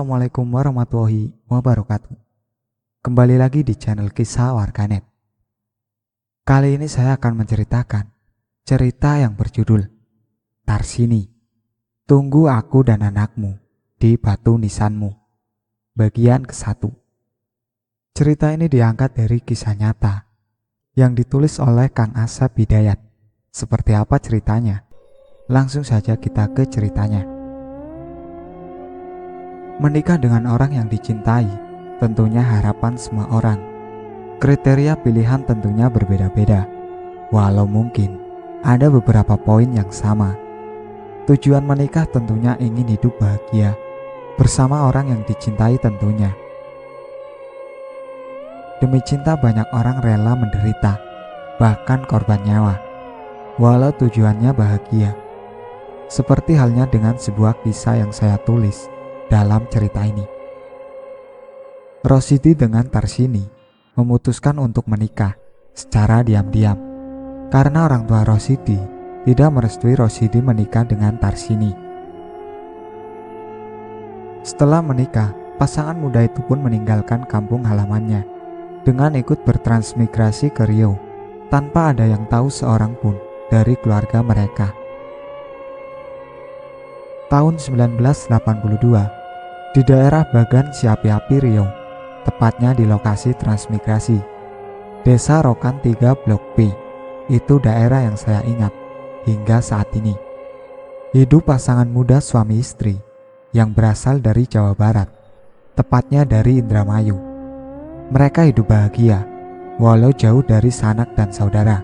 Assalamualaikum warahmatullahi wabarakatuh. Kembali lagi di channel Kisah Warganet. Kali ini saya akan menceritakan cerita yang berjudul Tarsini, Tunggu Aku dan Anakmu di Batu Nisanmu, bagian ke-1. Cerita ini diangkat dari kisah nyata yang ditulis oleh Kang Asep Hidayat. Seperti apa ceritanya? Langsung saja kita ke ceritanya. Menikah dengan orang yang dicintai tentunya harapan semua orang. Kriteria pilihan tentunya berbeda-beda, walau mungkin ada beberapa poin yang sama. Tujuan menikah tentunya ingin hidup bahagia bersama orang yang dicintai tentunya. Demi cinta banyak orang rela menderita, bahkan korban nyawa, walau tujuannya bahagia. Seperti halnya dengan sebuah kisah yang saya tulis dalam cerita ini. Rosidi dengan Tarsini memutuskan untuk menikah secara diam-diam karena orang tua Rosidi tidak merestui Rosidi menikah dengan Tarsini. Setelah menikah, pasangan muda itu pun meninggalkan kampung halamannya dengan ikut bertransmigrasi ke Riau tanpa ada yang tahu seorang pun dari keluarga mereka. Tahun 1982, di daerah Bagan Siapi-Api Riau, tepatnya di lokasi transmigrasi, Desa Rokan 3 Blok B, itu daerah yang saya ingat hingga saat ini. Hidup pasangan muda suami istri yang berasal dari Jawa Barat, tepatnya dari Indramayu. Mereka hidup bahagia, walau jauh dari sanak dan saudara.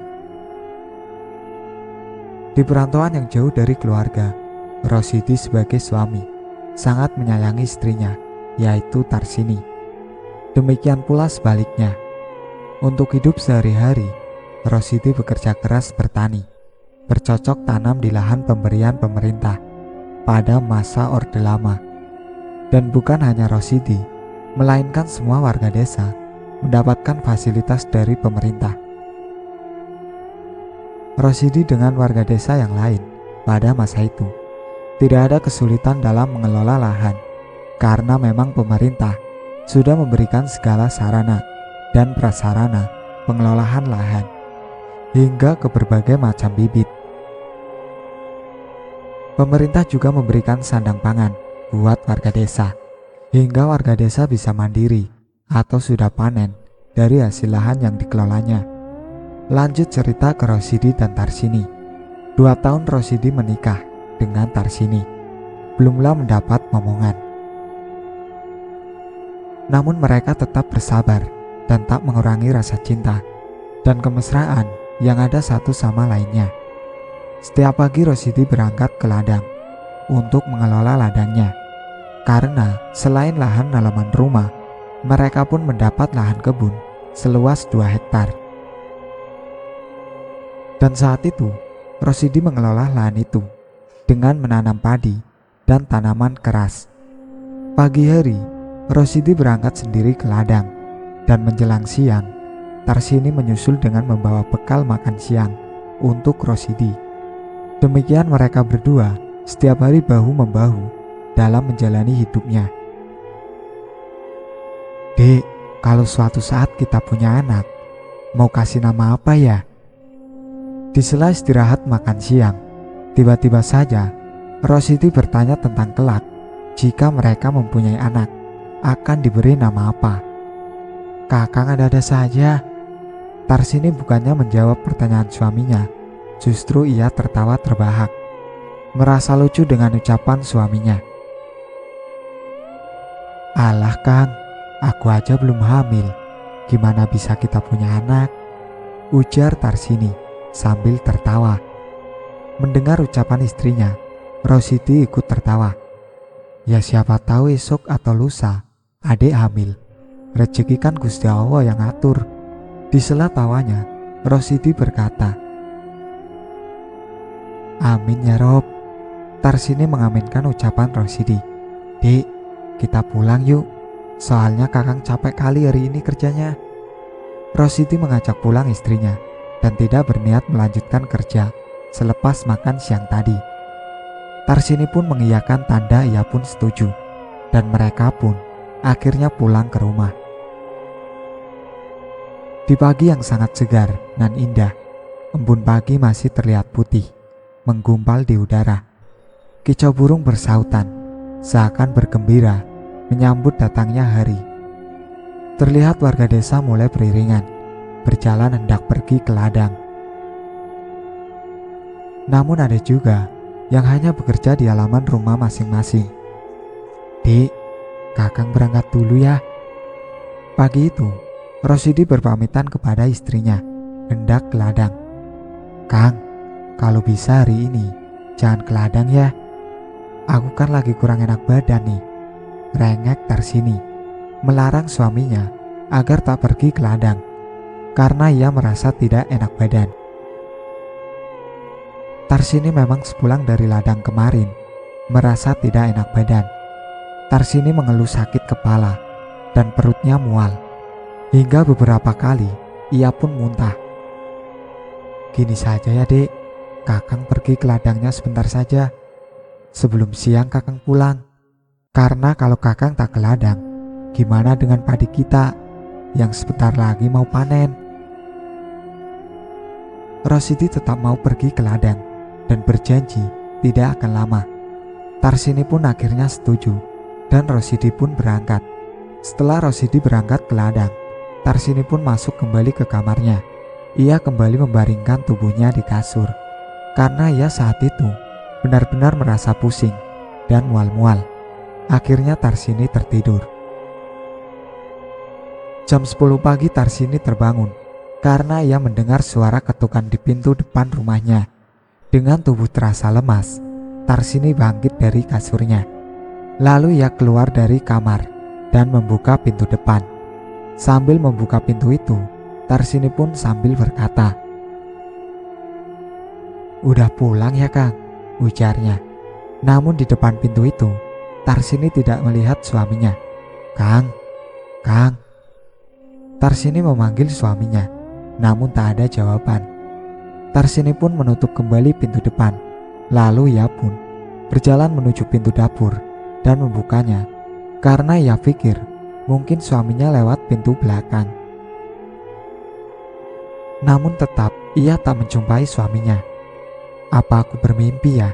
Di perantauan yang jauh dari keluarga, Rosidi sebagai suami sangat menyayangi istrinya, yaitu Tarsini. Demikian pula sebaliknya. Untuk hidup sehari-hari, Rosidi bekerja keras bertani, bercocok tanam di lahan pemberian pemerintah pada masa Orde Lama. Dan bukan hanya Rosidi, melainkan semua warga desa mendapatkan fasilitas dari pemerintah. Rosidi dengan warga desa yang lain pada masa itu tidak ada kesulitan dalam mengelola lahan, karena memang pemerintah sudah memberikan segala sarana dan prasarana pengelolaan lahan, hingga ke berbagai macam bibit. Pemerintah juga memberikan sandang pangan buat warga desa, hingga warga desa bisa mandiri atau sudah panen dari hasil lahan yang dikelolanya. Lanjut cerita ke Rosidi dan Tarsini. 2 tahun Rosidi menikah dengan Tarsini, belumlah mendapat momongan. Namun mereka tetap bersabar dan tak mengurangi rasa cinta dan kemesraan yang ada satu sama lainnya. Setiap pagi Rosidi berangkat ke ladang untuk mengelola ladangnya, karena selain lahan halaman rumah, mereka pun mendapat lahan kebun seluas 2 hektar. Dan saat itu Rosidi mengelola lahan itu dengan menanam padi dan tanaman keras. Pagi hari, Rosidi berangkat sendiri ke ladang, dan menjelang siang, Tarsini menyusul dengan membawa bekal makan siang untuk Rosidi. Demikian mereka berdua setiap hari bahu-membahu dalam menjalani hidupnya. "Dek, kalau suatu saat kita punya anak, mau kasih nama apa ya?" Di sela istirahat makan siang, tiba-tiba saja Rosidi bertanya tentang kelak jika mereka mempunyai anak akan diberi nama apa. "Kakang ada-ada saja." Tarsini bukannya menjawab pertanyaan suaminya, justru ia tertawa terbahak, merasa lucu dengan ucapan suaminya. "Alah Kang, aku aja belum hamil, gimana bisa kita punya anak?" ujar Tarsini sambil tertawa. Mendengar ucapan istrinya, Rosidi ikut tertawa. Ya siapa tahu esok atau lusa adik hamil. Rezeki kan Gusti Allah yang atur. Di sela tawanya, Rosidi berkata, "Amin ya Rob." Tarsini mengaminkan ucapan Rosidi. "Dek, kita pulang yuk. Soalnya kakang capek kali hari ini kerjanya." Rosidi mengajak pulang istrinya dan tidak berniat melanjutkan kerja selepas makan siang tadi. Tarsini pun mengiyakan tanda ia pun setuju. dan mereka pun akhirnya pulang ke rumah. Di pagi yang sangat segar dan indah, embun pagi masih terlihat putih, menggumpal di udara. Kicau burung bersautan, seakan bergembira menyambut datangnya hari. Terlihat warga desa mulai beriringan, berjalan hendak pergi ke ladang. Namun ada juga yang hanya bekerja di halaman rumah masing-masing. "Dik, Kakang berangkat dulu ya." Pagi itu, Rosidi berpamitan kepada istrinya, hendak ke ladang. "Kang, kalau bisa hari ini, jangan ke ladang ya. Aku kan lagi kurang enak badan nih," rengek Tarsini, melarang suaminya agar tak pergi ke ladang, karena ia merasa tidak enak badan. Tarsini memang sepulang dari ladang kemarin, merasa tidak enak badan. Tarsini mengeluh sakit kepala dan perutnya mual. Hingga beberapa kali ia pun muntah. "Gini saja ya dek, Kakang pergi ke ladangnya sebentar saja. Sebelum siang Kakang pulang. Karena kalau Kakang tak ke ladang, gimana dengan padi kita yang sebentar lagi mau panen?" Rosidi tetap mau pergi ke ladang dan berjanji tidak akan lama. Tarsini pun akhirnya setuju dan Rosidi pun berangkat. Setelah Rosidi berangkat ke ladang, Tarsini pun masuk kembali ke kamarnya. Ia kembali membaringkan tubuhnya di kasur, karena ia saat itu benar-benar merasa pusing dan mual-mual. Akhirnya Tarsini tertidur. Jam 10 pagi Tarsini terbangun karena ia mendengar suara ketukan di pintu depan rumahnya. Dengan tubuh terasa lemas, Tarsini bangkit dari kasurnya. Lalu ia keluar dari kamar dan membuka pintu depan. Sambil membuka pintu itu, Tarsini pun sambil berkata, "Udah pulang ya Kang?" ujarnya. Namun di depan pintu itu, Tarsini tidak melihat suaminya. "Kang, Kang." Tarsini memanggil suaminya, namun tak ada jawaban. Tarsini pun menutup kembali pintu depan. Lalu ia pun berjalan menuju pintu dapur dan membukanya, karena ia pikir mungkin suaminya lewat pintu belakang. Namun tetap ia tak menjumpai suaminya. "Apa aku bermimpi ya?"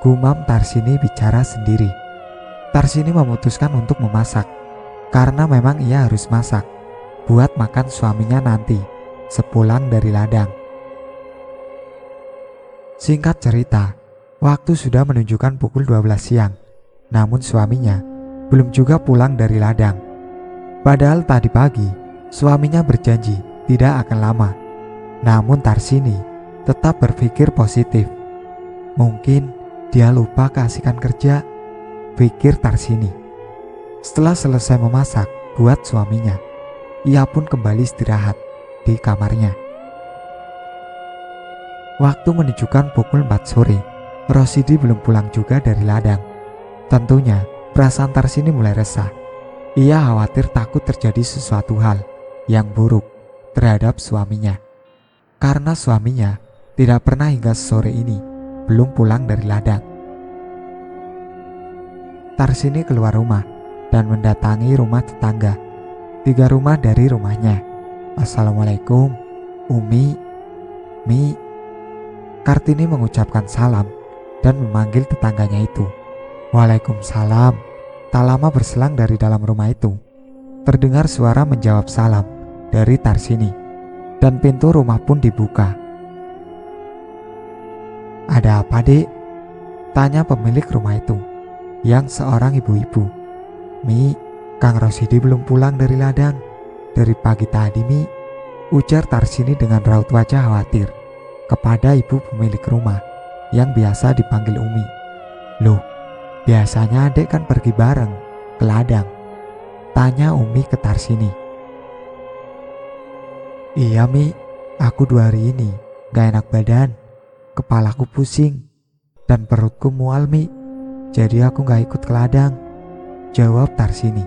gumam Tarsini bicara sendiri. Tarsini memutuskan untuk memasak, karena memang ia harus masak buat makan suaminya nanti sepulang dari ladang. Singkat cerita, waktu sudah menunjukkan pukul 12 siang, namun suaminya belum juga pulang dari ladang. Padahal tadi pagi suaminya berjanji tidak akan lama. Namun Tarsini tetap berpikir positif. Mungkin dia lupa keasikan kerja, pikir Tarsini. Setelah selesai memasak buat suaminya, ia pun kembali istirahat di kamarnya. Waktu menunjukkan pukul 4 sore, Rosidi belum pulang juga dari ladang. Tentunya perasaan Tarsini mulai resah. Ia khawatir takut terjadi sesuatu hal yang buruk terhadap suaminya, karena suaminya tidak pernah hingga sore ini belum pulang dari ladang. Tarsini keluar rumah dan mendatangi rumah tetangga, 3 rumah dari rumahnya. "Assalamualaikum, Umi, Mi." Kartini mengucapkan salam dan memanggil tetangganya itu. "Waalaikumsalam." Tak lama berselang dari dalam rumah itu, terdengar suara menjawab salam dari Tarsini, dan pintu rumah pun dibuka. "Ada apa, Dek?" tanya pemilik rumah itu, yang seorang ibu-ibu. "Mi, Kang Rosidi belum pulang dari ladang. Dari pagi tadi, Mi," ujar Tarsini dengan raut wajah khawatir kepada ibu pemilik rumah yang biasa dipanggil Umi. "Loh, biasanya adek kan pergi bareng ke ladang?" tanya Umi ke Tarsini. "Iya Mi, aku 2 hari ini gak enak badan, kepalaku pusing dan perutku mual Mi, jadi aku gak ikut ke ladang," jawab Tarsini.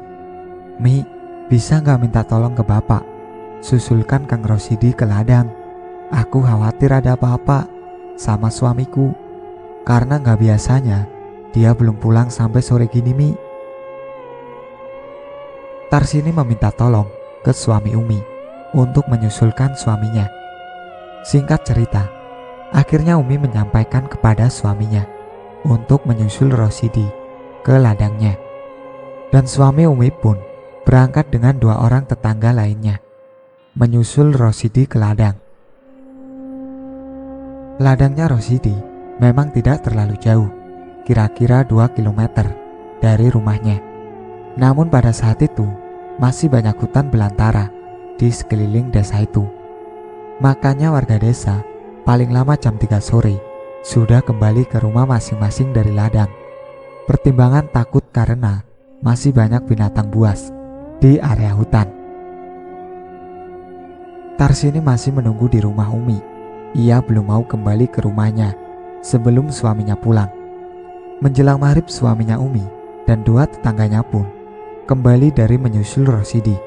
"Mi, bisa gak minta tolong ke bapak, susulkan Kang Rosidi ke ladang. Aku khawatir ada apa-apa sama suamiku, karena gak biasanya dia belum pulang sampai sore gini Mi." Tarsini meminta tolong ke suami Umi untuk menyusulkan suaminya. Singkat cerita, akhirnya Umi menyampaikan kepada suaminya untuk menyusul Rosidi ke ladangnya. Dan suami Umi pun berangkat dengan 2 orang tetangga lainnya menyusul Rosidi ke ladang. Ladangnya Rosidi memang tidak terlalu jauh, kira-kira 2 kilometer dari rumahnya. Namun pada saat itu masih banyak hutan belantara di sekeliling desa itu. Makanya warga desa paling lama jam 3 sore sudah kembali ke rumah masing-masing dari ladang. Pertimbangan takut karena masih banyak binatang buas di area hutan. Tarsini masih menunggu di rumah Umi. Ia belum mau kembali ke rumahnya sebelum suaminya pulang. Menjelang maghrib suaminya Umi dan 2 tetangganya pun kembali dari menyusul Rosidi.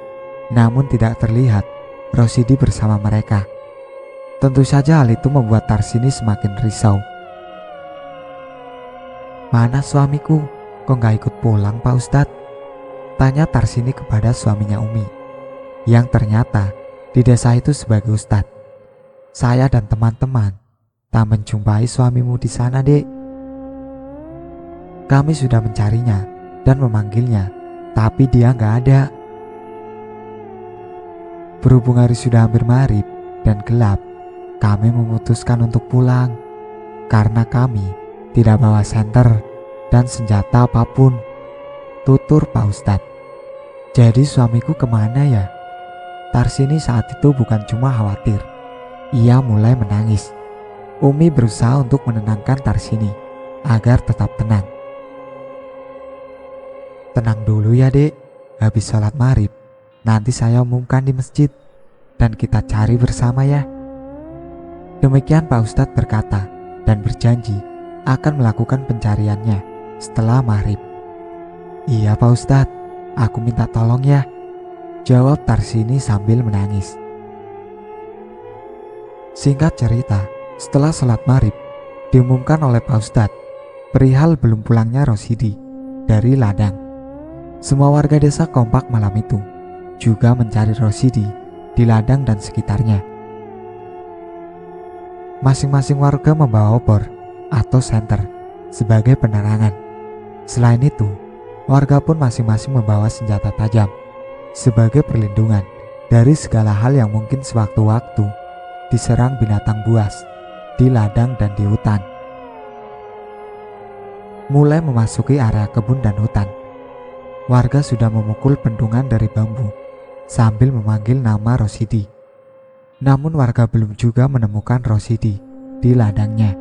Namun tidak terlihat Rosidi bersama mereka. Tentu saja hal itu membuat Tarsini semakin risau. "Mana suamiku? Kok gak ikut pulang, Pak Ustadz?" tanya Tarsini kepada suaminya Umi, yang ternyata di desa itu sebagai ustadz. "Saya dan teman-teman tak menjumpai suamimu di sana, Dek. Kami sudah mencarinya dan memanggilnya, tapi dia gak ada. Berhubung hari sudah hampir maghrib dan gelap, kami memutuskan untuk pulang karena kami tidak bawa senter dan senjata apapun," tutur Pak Ustadz. "Jadi suamiku kemana ya?" Tarsini saat itu bukan cuma khawatir, ia mulai menangis. Umi berusaha untuk menenangkan Tarsini agar tetap tenang. "Tenang dulu ya, Dek. Habis sholat maghrib nanti saya umumkan di masjid dan kita cari bersama ya." Demikian Pak Ustadz berkata dan berjanji akan melakukan pencariannya setelah maghrib. "Iya Pak Ustadz, aku minta tolong ya," jawab Tarsini sambil menangis. Singkat cerita, setelah sholat maghrib diumumkan oleh Pak Ustadz perihal belum pulangnya Rosidi dari ladang. Semua warga desa kompak malam itu juga mencari Rosidi di ladang dan sekitarnya. Masing-masing warga membawa obor atau senter sebagai penerangan. Selain itu, warga pun masing-masing membawa senjata tajam sebagai perlindungan dari segala hal yang mungkin sewaktu-waktu diserang binatang buas di ladang dan di hutan. Mulai memasuki area kebun dan hutan, warga sudah memukul bendungan dari bambu sambil memanggil nama Rosidi. Namun warga belum juga menemukan Rosidi di ladangnya.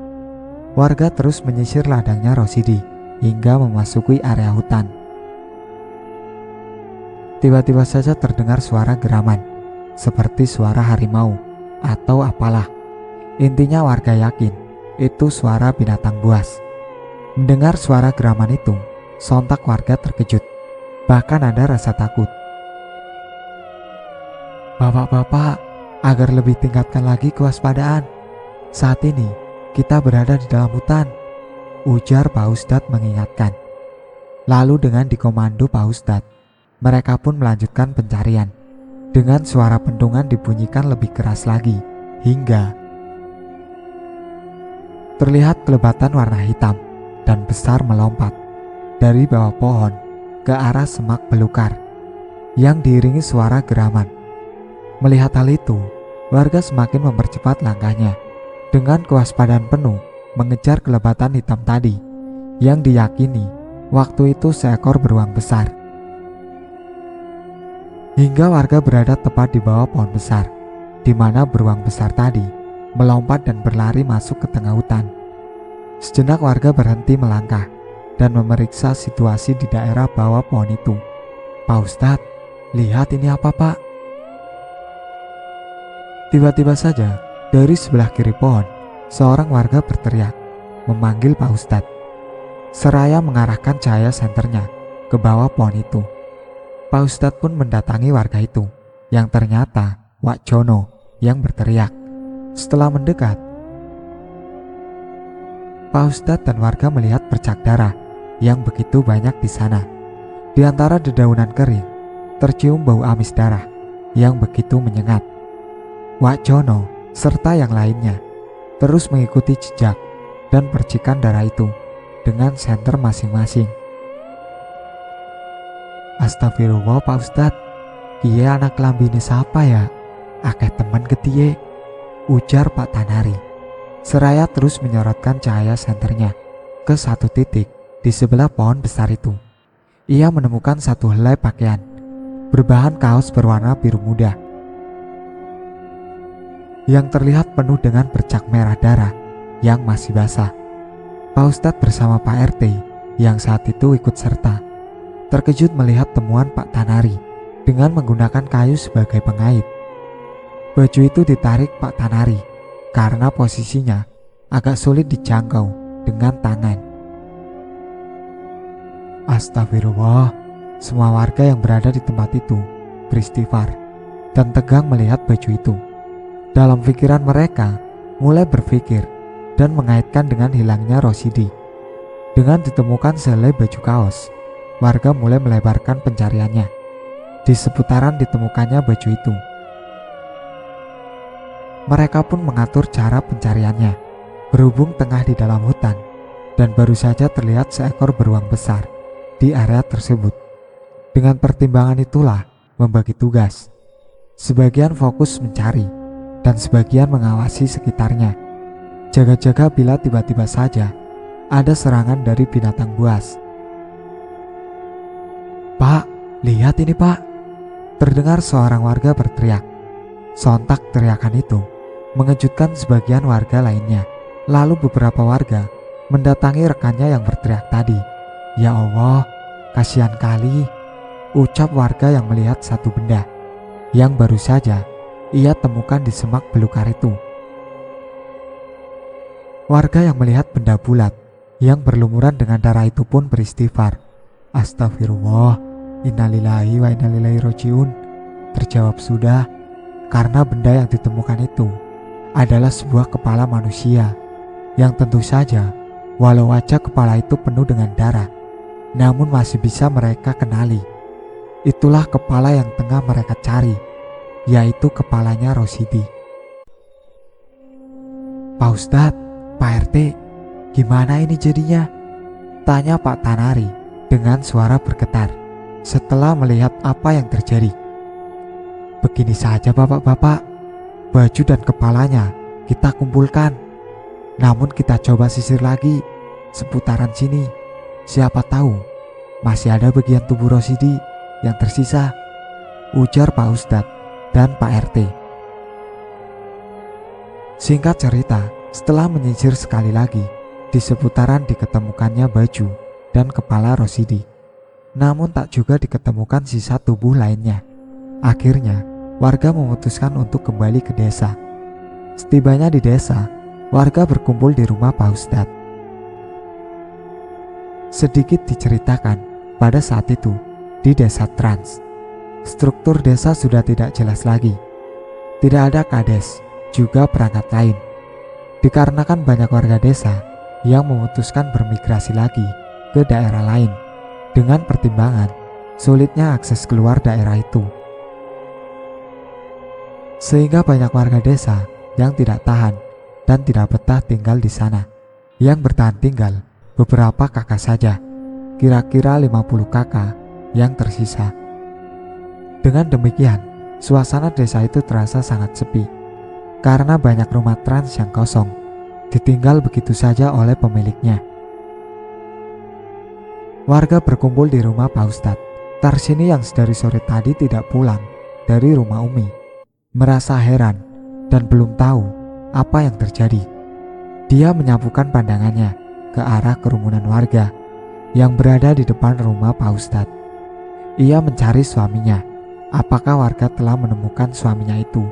Warga terus menyisir ladangnya Rosidi hingga memasuki area hutan. Tiba-tiba saja terdengar suara geraman, seperti suara harimau atau apalah. Intinya warga yakin itu suara binatang buas. Mendengar suara geraman itu, sontak warga terkejut, bahkan ada rasa takut. "Bapak-bapak, agar lebih tingkatkan lagi kewaspadaan. Saat ini kita berada di dalam hutan," ujar Pak Ustadz mengingatkan. Lalu dengan dikomando Pak Ustadz, mereka pun melanjutkan pencarian. Dengan suara bendungan dibunyikan lebih keras lagi, hingga terlihat kelebatan warna hitam dan besar melompat dari bawah pohon ke arah semak belukar yang diiringi suara geraman. Melihat hal itu, warga semakin mempercepat langkahnya dengan kewaspadaan penuh mengejar kelebatan hitam tadi yang diyakini waktu itu seekor beruang besar. Hingga warga berada tepat di bawah pohon besar, di mana beruang besar tadi melompat dan berlari masuk ke tengah hutan. Sejenak warga berhenti melangkah dan memeriksa situasi di daerah bawah pohon itu. "Pak Ustadz, lihat ini apa, Pak?" Tiba-tiba saja dari sebelah kiri pohon seorang warga berteriak memanggil Pak Ustadz, seraya mengarahkan cahaya senternya ke bawah pohon itu. Pak Ustadz pun mendatangi warga itu, yang ternyata Wak Jono yang berteriak. Setelah mendekat, Pak Ustadz dan warga melihat bercak darah yang begitu banyak di sana. Di antara dedaunan kering, tercium bau amis darah yang begitu menyengat. Wak Jono serta yang lainnya terus mengikuti jejak dan percikan darah itu dengan senter masing-masing. Astagfirullah Pak Ustadz, kiye anak lambine siapa ya? Akeh temen ketiye, ujar Pak Tanari. Seraya terus menyorotkan cahaya senternya ke satu titik di sebelah pohon besar itu. Ia menemukan satu helai pakaian berbahan kaos berwarna biru muda yang terlihat penuh dengan bercak merah darah yang masih basah. Pak Ustadz bersama Pak RT yang saat itu ikut serta terkejut melihat temuan Pak Tanari dengan menggunakan kayu sebagai pengait. Baju itu ditarik Pak Tanari karena posisinya agak sulit dijangkau dengan tangan. Astagfirullah, semua warga yang berada di tempat itu beristighfar dan tegang melihat baju itu. Dalam pikiran mereka mulai berpikir dan mengaitkan dengan hilangnya Rosidi. Dengan ditemukan sehelai baju kaos, warga mulai melebarkan pencariannya. Di seputaran ditemukannya baju itu. Mereka pun mengatur cara pencariannya, berhubung tengah di dalam hutan dan baru saja terlihat seekor beruang besar di area tersebut. Dengan pertimbangan itulah membagi tugas. Sebagian fokus mencari dan sebagian mengawasi sekitarnya. Jaga-jaga bila tiba-tiba saja ada serangan dari binatang buas. "Pak, lihat ini Pak!" Terdengar seorang warga berteriak. Sontak teriakan itu mengejutkan sebagian warga lainnya. Lalu beberapa warga mendatangi rekannya yang berteriak tadi. "Ya Allah, kasihan kali," ucap warga yang melihat satu benda yang baru saja ia temukan di semak belukar itu. Warga yang melihat benda bulat yang berlumuran dengan darah itu pun beristighfar. Astagfirullah, innalillahi wa inna ilaihi rajiun. Terjawab sudah, karena benda yang ditemukan itu adalah sebuah kepala manusia yang tentu saja walau wajah kepala itu penuh dengan darah, namun masih bisa mereka kenali. Itulah kepala yang tengah mereka cari, yaitu kepalanya Rosidi. "Pak Ustadz, Pak RT, gimana ini jadinya?" tanya Pak Tanari dengan suara bergetar setelah melihat apa yang terjadi. "Begini saja bapak-bapak, baju dan kepalanya kita kumpulkan, namun kita coba sisir lagi seputaran sini. Siapa tahu masih ada bagian tubuh Rosidi yang tersisa," ujar Pak Ustadz dan Pak RT. Singkat cerita, setelah menyisir sekali lagi, di seputaran diketemukannya baju dan kepala Rosidi. Namun tak juga diketemukan sisa tubuh lainnya. Akhirnya, warga memutuskan untuk kembali ke desa. Setibanya di desa, warga berkumpul di rumah Pak Ustadz. Sedikit diceritakan, pada saat itu, di desa Trans, struktur desa sudah tidak jelas lagi. Tidak ada kades, juga perangkat lain. Dikarenakan banyak warga desa yang memutuskan bermigrasi lagi ke daerah lain dengan pertimbangan sulitnya akses keluar daerah itu. Sehingga banyak warga desa yang tidak tahan dan tidak betah tinggal di sana. Yang bertahan tinggal beberapa kakak saja, kira-kira 50 kakak yang tersisa. Dengan demikian, suasana desa itu terasa sangat sepi karena banyak rumah trans yang kosong, ditinggal begitu saja oleh pemiliknya. Warga berkumpul di rumah Pak Ustadz. Tarsini yang sedari sore tadi tidak pulang dari rumah Umi merasa heran dan belum tahu apa yang terjadi. Dia menyapukan pandangannya ke arah kerumunan warga yang berada di depan rumah Pak Ustadz. Ia mencari suaminya. Apakah warga telah menemukan suaminya itu?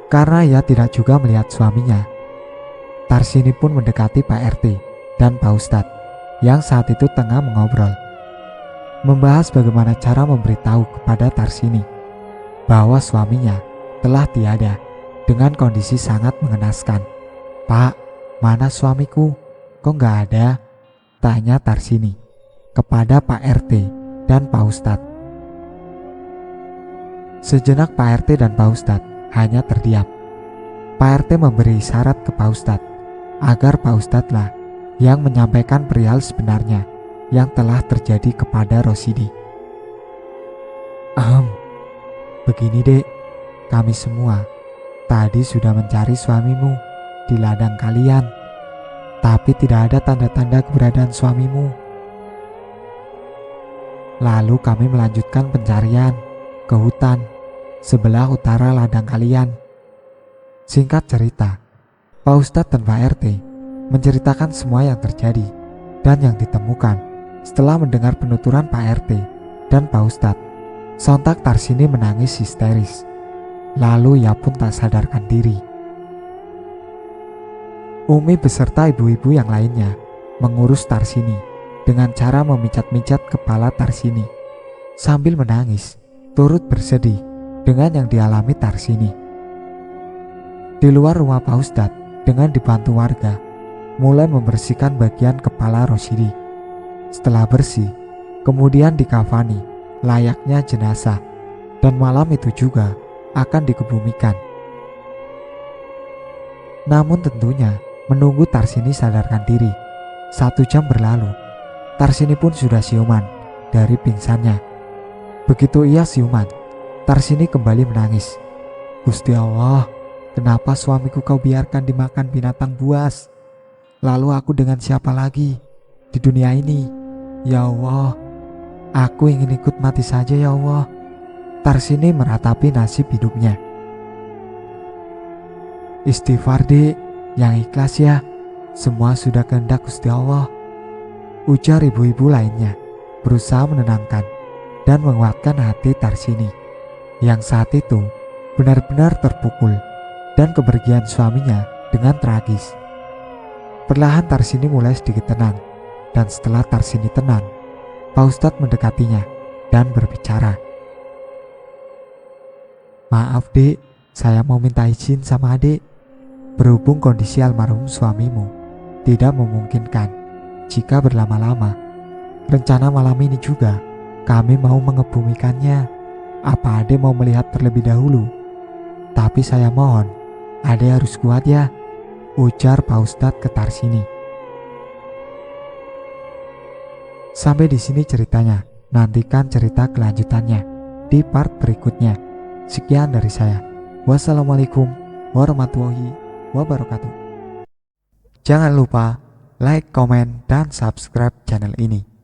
Karena ia tidak juga melihat suaminya, Tarsini pun mendekati Pak RT dan Pak Ustadz yang saat itu tengah mengobrol, membahas bagaimana cara memberitahu kepada Tarsini bahwa suaminya telah tiada dengan kondisi sangat mengenaskan. "Pak, mana suamiku? Kok nggak ada?" tanya Tarsini kepada Pak RT dan Pak Ustadz. Sejenak Pak RT dan Pak Ustadz hanya terdiam. Pak RT memberi isyarat ke Pak Ustadz agar Pak Ustadz lah yang menyampaikan perihal sebenarnya yang telah terjadi kepada Rosidi. Begini dek, kami semua tadi sudah mencari suamimu di ladang kalian, tapi tidak ada tanda-tanda keberadaan suamimu. Lalu kami melanjutkan pencarian ke hutan sebelah utara ladang kalian. Singkat cerita, Pak Ustadz dan Pak RT menceritakan semua yang terjadi dan yang ditemukan. Setelah mendengar penuturan Pak RT dan Pak Ustadz, sontak Tarsini menangis histeris. Lalu ia pun tak sadarkan diri. Umi beserta ibu-ibu yang lainnya mengurus Tarsini dengan cara memijat-mijat kepala Tarsini sambil menangis, turut bersedih dengan yang dialami Tarsini. Di luar rumah Pak Ustadz, dengan dibantu warga, mulai membersihkan bagian kepala Rosidi. Setelah bersih, kemudian dikafani layaknya jenazah, dan malam itu juga akan dikebumikan. Namun tentunya menunggu Tarsini sadarkan diri. 1 jam berlalu, Tarsini pun sudah siuman dari pingsannya. Begitu ia siuman, Tarsini kembali menangis. Gusti Allah, kenapa suamiku kau biarkan dimakan binatang buas? Lalu aku dengan siapa lagi di dunia ini? Ya Allah, aku ingin ikut mati saja ya Allah. Tarsini meratapi nasib hidupnya. Istighfar dek, yang ikhlas ya. Semua sudah kehendak Gusti Allah, ujar ibu-ibu lainnya, berusaha menenangkan dan menguatkan hati Tarsini yang saat itu benar-benar terpukul dan kepergian suaminya dengan tragis. Perlahan Tarsini mulai sedikit tenang, dan setelah Tarsini tenang, Pak Ustadz mendekatinya dan berbicara. Maaf dek, saya mau minta izin sama adik. Berhubung kondisi almarhum suamimu tidak memungkinkan jika berlama-lama, rencana malam ini juga kami mau mengebumikannya. Apa adik mau melihat terlebih dahulu? Tapi saya mohon, adik harus kuat ya, ujar Pak Ustadz ke Tarsini. Sampai di sini ceritanya. Nantikan cerita kelanjutannya di part berikutnya. Sekian dari saya. Wassalamualaikum warahmatullahi wabarakatuh. Jangan lupa like, komen, dan subscribe channel ini.